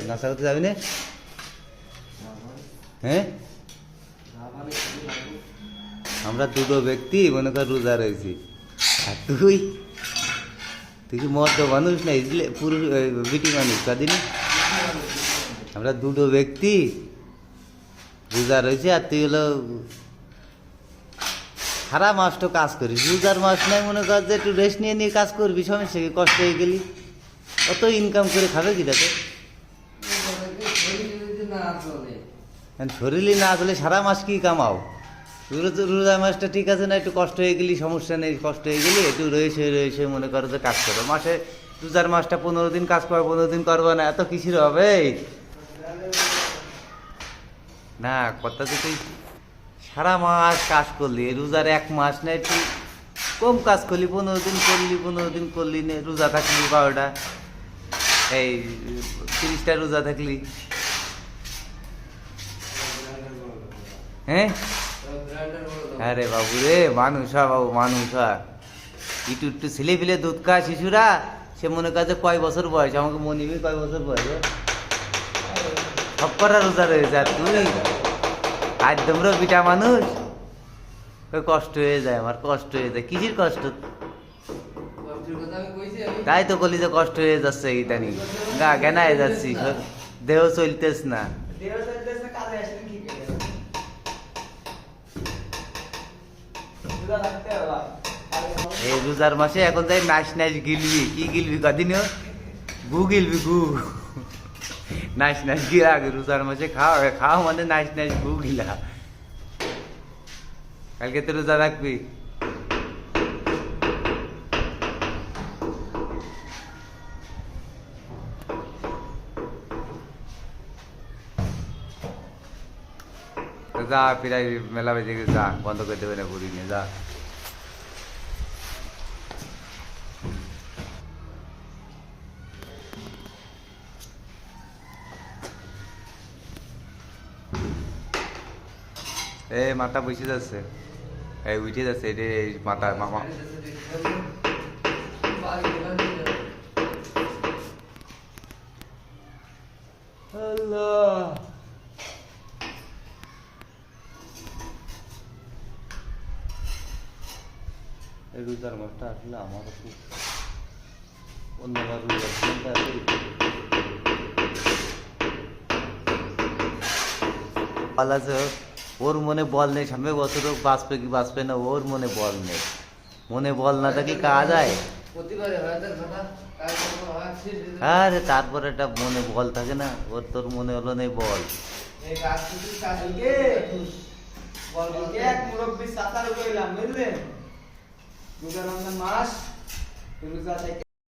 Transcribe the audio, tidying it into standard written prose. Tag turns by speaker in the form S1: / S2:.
S1: নাস্তা করতে যাবি না? হ্যাঁ, আমরা দুটো ব্যক্তি মনে কর রোজা রয়েছি, আর তুই তুই কি মদ্য মানুষ না পুরুষ বিটি মানুষ কাদিনি? আমরা দুটো ব্যক্তি রোজা রয়েছে, আর তুই হলো সারা মাস তো কাজ করিস, রোজার মাস নাই মনে কর যে একটু রেস্ট নিয়ে নিয়ে কাজ করবি, সমস্যা কি? কষ্ট হয়ে গেলি, অত ইনকাম করে খাবে কি তাতে? শরীরই না চলে সারা মাস কি কামাও? রোজা মাসটা ঠিক আছে না, একটু কষ্ট হয়ে গেলি সমস্যা নেই, কষ্ট হয়ে গেলি একটু রয়েছে মনে করো যে কাজ করো। মাসে রোজার মাসটা 15 দিন কাজ করো, 15 দিন করবো না, এত কিসির হবে? না, কথা তো তুই সারা মাস কাজ করলি, রোজার 1 মাস না একটু কম কাজ করলি, 15 দিন করলি, 15 দিন করলি না, রোজা থাকলি 12টা, এই 30টা রোজা থাকলি। হ্যাঁ, আরে বাবু রে, মানুষ হ বাবু, মানুষ হ। একটু একটু ছেলে পিলে দুধ খায় শিশুরা, সে মনে কাজে কয় বছর বয়স, আমাকে মনিবি কয় বছর বয়স, সব করা রোজা রয়েছে, আর তুই আজ তোমরা বিটা মানুষ, কষ্ট হয়ে যায়, আমার কষ্ট হয়ে যায়। কিসির কষ্ট? তাই তো বলি যে কষ্ট হয়ে যাচ্ছে, ইদানি গা কেনায় যাচ্ছি, দেহ চলতেস না। এই রোজার মাসে এখন তাই নাচ গিলবি, কি গিলবি কদিন? গু গিলবি, গু নাচ গিলা, রোজার মাসে খাওয়া মানে নাচ গু গিলা। কালকে তো রোজা রাখবি? যা, প্রায় মেলা বেজে গেছে, যা, বন্ধ করে দেবে না ঘুরি নিয়ে যা। এই মাথা বসে যাচ্ছে, এই উঠে যাচ্ছে, এটা মাথা মামা। আল্লাহ, এই রোজার মাসটা আসলে আমারও খুব অন্যবার আছে। ওর মনে বল নেই, সামনে বছর বাঁচবে কি বাঁচবে না, ওর মনে বল নেই। মনে বল না থাকি কাজ হয়? আরে তারপরে একটা মনে বল থাকে না, ওর তোর মনে হলো নেই বল। মাস